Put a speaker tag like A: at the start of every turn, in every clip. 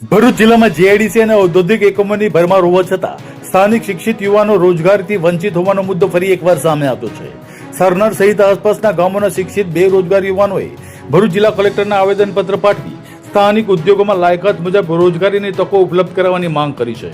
A: ભરૂચ જિલ્લામાં જીઆઈડીસી અને ઔદ્યોગિક એકમોની ભરમાર હોવા છતાં સ્થાનિક શિક્ષિત યુવાનો રોજગારથી વંચિત હોવાનો મુદ્દો ફરી એકવાર સામે આવ્યો છે। સરનાર સહિત આસપાસના ગામોના શિક્ષિત બેરોજગાર યુવાનોએ ભરૂચ જિલ્લા કલેક્ટરને આવેદનપત્ર પાઠવી સ્થાનિક ઉદ્યોગોમાં લાયકાત મુજબ રોજગારીની તકો ઉપલબ્ધ કરાવવાની માંગ કરી છે।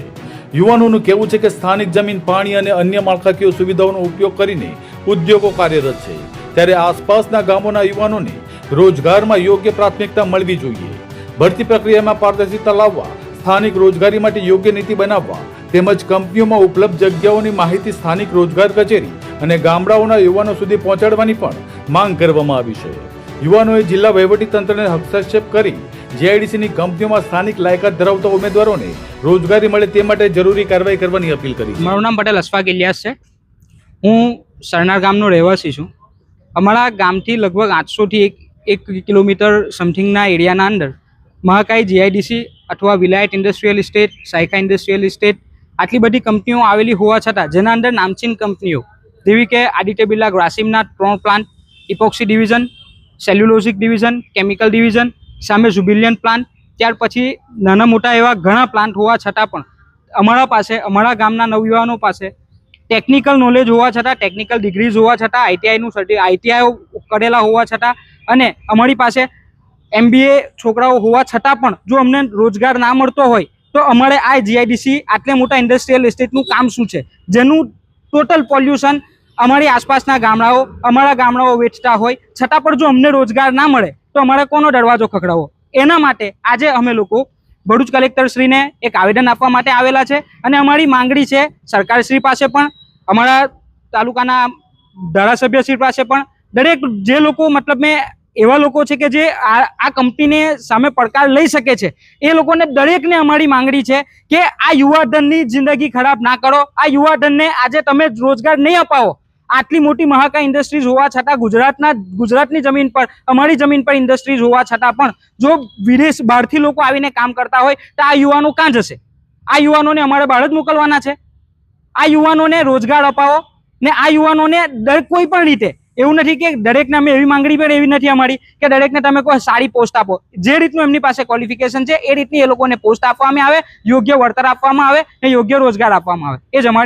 A: યુવાનોનું કહેવું છે કે સ્થાનિક જમીન, પાણી અને અન્ય માળખાકીય સુવિધાઓનો ઉપયોગ કરીને ઉદ્યોગો કાર્યરત છે, ત્યારે આસપાસના ગામોના યુવાનોને રોજગારમાં યોગ્ય પ્રાથમિકતા મળવી જોઈએ। ભરતી પ્રક્રિયામાં પારદર્શિતા લાવવા, સ્થાનિક રોજગારી માટે યોગ્ય નીતિ બનાવવા તેમજ કંપનીઓમાં ઉપલબ્ધ જગ્યાઓની માહિતી સ્થાનિક રોજગાર કચેરી અને ગામડાઓના યુવાનો સુધી પહોંચાડવાની પણ માંગ કરવામાં આવી છે। યુવાનોએ જિલ્લા વહીવટીતંત્રને હસ્તક્ષેપ કરી જીઆઈડીસીની કંપનીઓમાં સ્થાનિક લાયકાત ધરાવતા ઉમેદવારોને રોજગારી મળે તે માટે જરૂરી કાર્યવાહી કરવાની અપીલ કરી છે।
B: મારું નામ પટેલ અશફાક ઇલિયાસ છે। હું સરનાર ગામનો રહેવાસી છું। અમારા ગામથી લગભગ 800 થી 1 કિલોમીટર સમથિંગના એરિયાના અંદર મહાકાઈ જીઆઈડીસી અથવા વિલાયત industrial estate, Saykha industrial estate આટલી બધી કંપનીઓ આવેલી હોવા છતાં જેના અંદર નામચીન કંપનીઓ જેવી કે આદિત્ય બિરલા ગ્રાસિમના 3 plant, epoxy division, cellulosic division, chemical division, સામે ઝુબિલિયન પ્લાન્ટ, ત્યાર પછી નાના મોટા એવા ઘણા પ્લાન્ટ હોવા છતાં પણ અમારા ગામના નવયુવાનો પાસે ટેકનિકલ નોલેજ હોવા છતાં, ટેકનિકલ ડિગ્રીઝ હોવા છતાં, આઈટીઆઈ કરેલા હોવા છતાં અને અમારી પાસે MBA છોકરાઓ હોવા છતાં પણ જો અમને રોજગાર ના મળતો હોય તો અમારે આ જીઆઈડીસી આટલે મોટા ઇન્ડસ્ટ્રીયલ એસ્ટેટનું કામ શું છે, જેનું ટોટલ પોલ્યુશન અમારી આસપાસના અમારા ગામડાઓ વેચતા હોય છતાં પણ જો અમને રોજગાર ના મળે તો અમારે કોનો દરવાજો ખખડાવો? એના માટે આજે અમે લોકો ભરૂચ કલેક્ટરશ્રીને એક આવેદન આપવા માટે આવેલા છે અને અમારી માંગણી છે સરકારશ્રી પાસે પણ, અમારા તાલુકાના ધારાસભ્યશ્રી પાસે પણ, દરેક જે લોકો એવા લોકો છે કે જે આ કંપનીને સામે પડકાર લઈ શકે છે એ લોકોને દરેકને અમારી માંગણી છે કે આ યુવાધનની જિંદગી ખરાબ ના કરો। આ યુવાધનને આજે તમે રોજગાર નહીં અપાવો। આટલી મોટી મહાકાય ઇન્ડસ્ટ્રીઝ હોવા છતાં ગુજરાતની જમીન પર, અમારી જમીન પર ઇન્ડસ્ટ્રીઝ હોવા છતાં પણ જો વિદેશ બહારથી લોકો આવીને કામ કરતા હોય તો આ યુવાનો ક્યાં જશે? આ યુવાનોને અમારે બહાર જ મોકલવાના છે? આ યુવાનોને રોજગાર અપાવો ને આ યુવાનોને કોઈ પણ રીતે એવું નથી કે દરેકને અમે એવી માંગણી પણ એવી નથી અમારી કે દરેકને તમે કોઈ સારી પોસ્ટ આપો। જે રીતનું એમની પાસે ક્વોલિફિકેશન છે એ રીતની એ લોકોને પોસ્ટ આપવામાં આવે, યોગ્ય વળતર આપવામાં આવે ને યોગ્ય રોજગાર આપવામાં આવે, એ જ અમારી